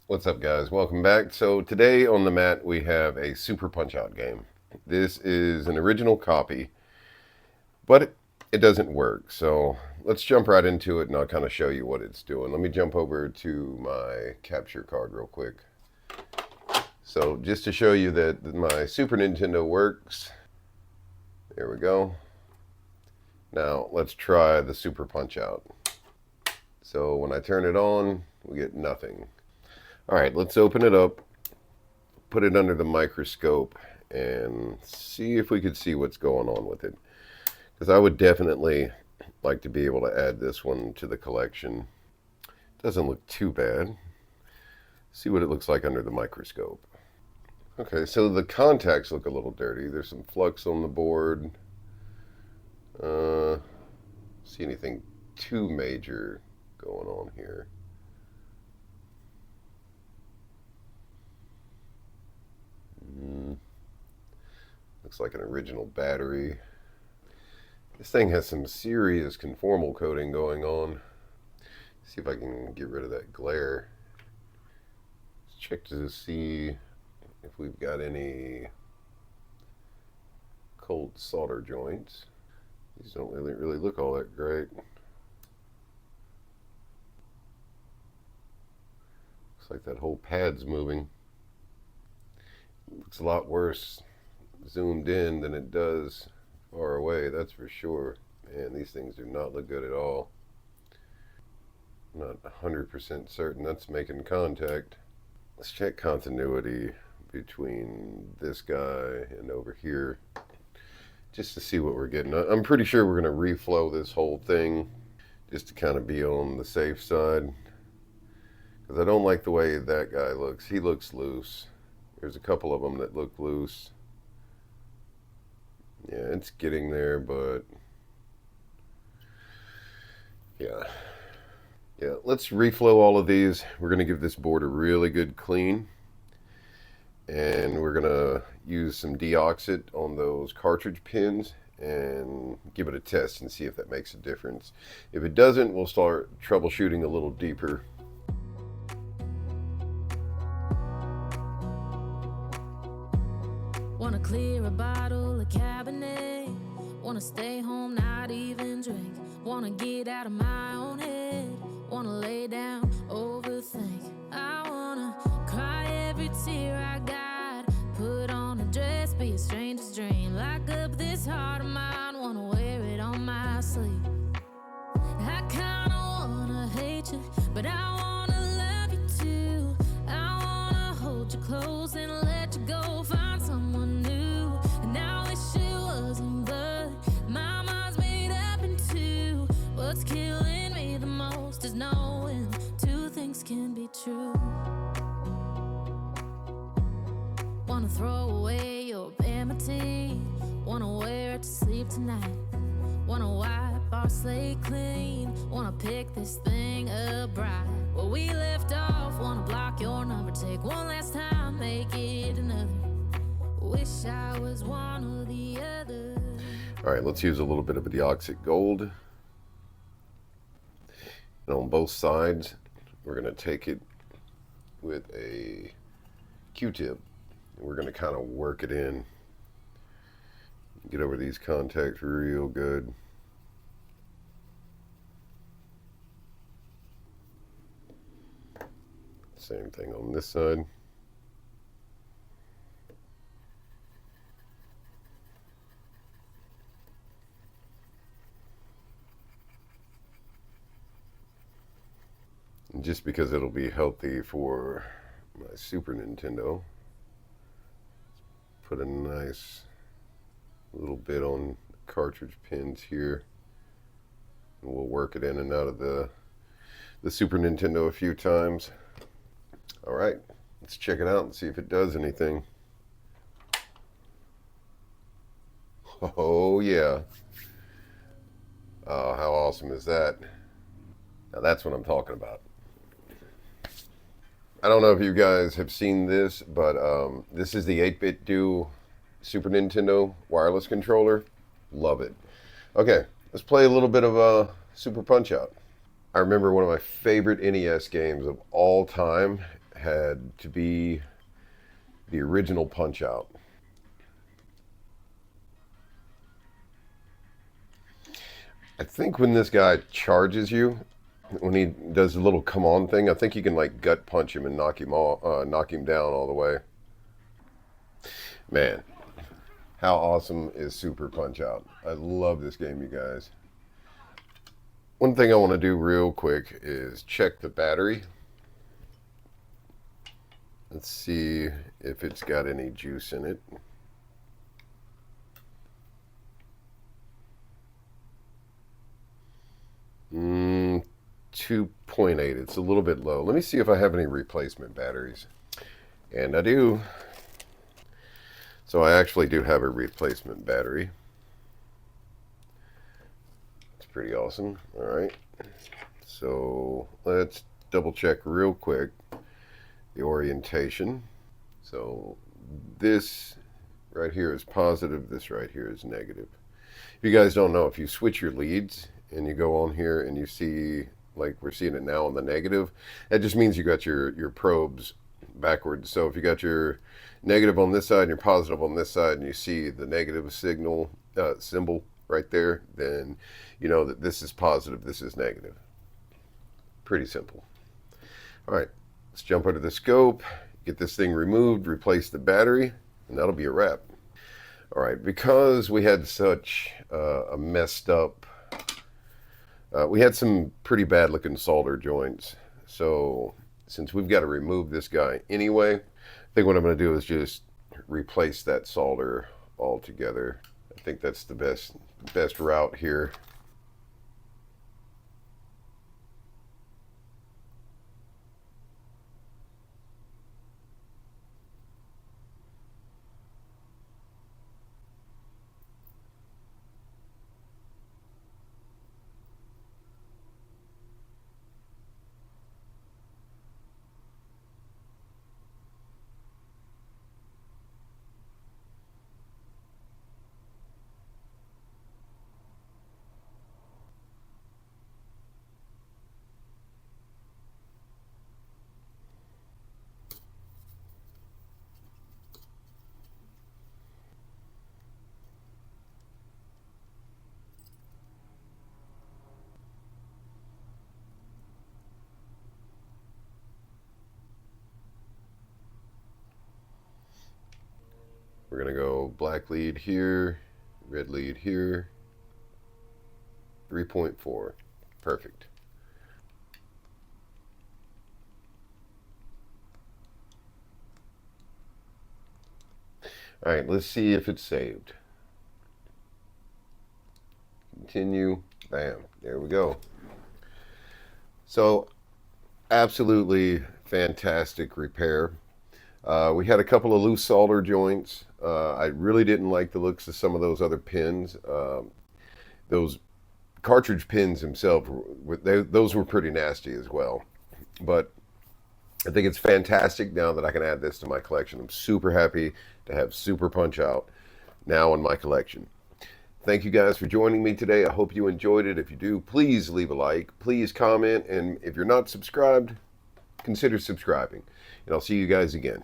What's up, guys? Welcome back. So today on the mat we have a Super Punch-Out game. This is an original copy, but it doesn't work. So let's jump right into it and I'll kind of show you what it's doing. Let me jump over to my capture card real quick. So just to show you that my Super Nintendo works. There we go. Now let's try the Super Punch-Out. So when I turn it on, we get nothing. All right, let's open it up, put it under the microscope, and see if we could see what's going on with it. Because I would definitely like to be able to add this one to the collection. Doesn't look too bad. See what it looks like under the microscope. Okay, so the contacts look a little dirty. There's some flux on the board. See anything too major going on here? Looks like an original battery. This thing has some serious conformal coating going on. See if I can get rid of that glare. Let's check to see if we've got any cold solder joints. These don't really look all that great. Looks like that whole pad's moving. Looks a lot worse zoomed in than it does far away, that's for sure. Man, these things do not look good at all. I'm not 100% certain that's making contact. Let's check continuity between this guy and over here just to see what we're getting. I'm pretty sure we're going to reflow this whole thing just to kind of be on the safe side, because I don't like the way that guy looks. He looks loose. There's a couple of them that look loose. Yeah, it's getting there, but yeah. Let's reflow all of these. We're going to give this board a really good clean, and we're going to use some deoxit on those cartridge pins and give it a test and see if that makes a difference. If it doesn't, we'll start troubleshooting a little deeper. Wanna clear a bottle of Cabernet. Wanna stay home, not even drink. Wanna get out of my own head. Wanna lay down, overthink. I wanna cry every tear I got. Put on a dress, be a stranger's dream. Lock up this heart of mine, wanna wear it on my sleeve. I kinda wanna hate you, but I wanna love you too. I wanna hold you close and let you go. Find someone new, and I wish it wasn't, but my mind's made up in two. What's killing me the most is knowing two things can be true. Wanna throw away your vanity. Wanna wear it to sleep tonight. Wanna wipe our slate clean. Wanna pick this thing up right where we left off. Wanna block your number, take one last time, make it another. Wish I was one or the other. All right, let's use a little bit of a deoxit gold. And on both sides, we're going to take it with a Q-tip. And we're going to kind of work it in. Get over these contacts real good. Same thing on this side. And just because it'll be healthy for my Super Nintendo, put a nice little bit on cartridge pins here, and we'll work it in and out of the Super Nintendo a few times. All right, let's check it out and see if it does anything. Oh yeah. Oh, how awesome is that? Now that's what I'm talking about. I don't know if you guys have seen this, but this is the 8BitDo Super Nintendo wireless controller. Love it. Okay, let's play a little bit of Super Punch-Out. I remember one of my favorite NES games of all time had to be the original Punch-Out. I think when this guy charges you, when he does the little come on thing, I think you can like gut punch him and knock him down all the way. Man, how awesome is Super Punch-Out? I love this game, you guys. One thing I want to do real quick is check the battery. Let's see if it's got any juice in it. Mm, 2.8. It's a little bit low. Let me see if I have any replacement batteries. And I do. So I actually do have a replacement battery. It's pretty awesome. All right. So let's double check real quick the orientation. So this right here is positive. This right here is negative. If you guys don't know, if you switch your leads and you go on here and you see, like we're seeing it now on the negative, that just means you got your probes backwards. So if you got your negative on this side and your positive on this side, and you see the negative symbol right there, then you know that this is positive, this is negative. Pretty simple. All right, let's jump under the scope, get this thing removed, replace the battery, and that'll be a wrap. All right, because we had such a messed up, we had some pretty bad looking solder joints. So since we've got to remove this guy anyway, I think what I'm going to do is just replace that solder altogether. I think that's the best route here. We're going to go black lead here, red lead here, 3.4. Perfect. All right, let's see if it's saved. Continue. Bam. There we go. So, absolutely fantastic repair. We had a couple of loose solder joints. I really didn't like the looks of some of those other pins. Those cartridge pins themselves, those were pretty nasty as well. But I think it's fantastic now that I can add this to my collection. I'm super happy to have Super Punch-Out now in my collection. Thank you guys for joining me today. I hope you enjoyed it. If you do, please leave a like, please comment, and if you're not subscribed, consider subscribing. And I'll see you guys again.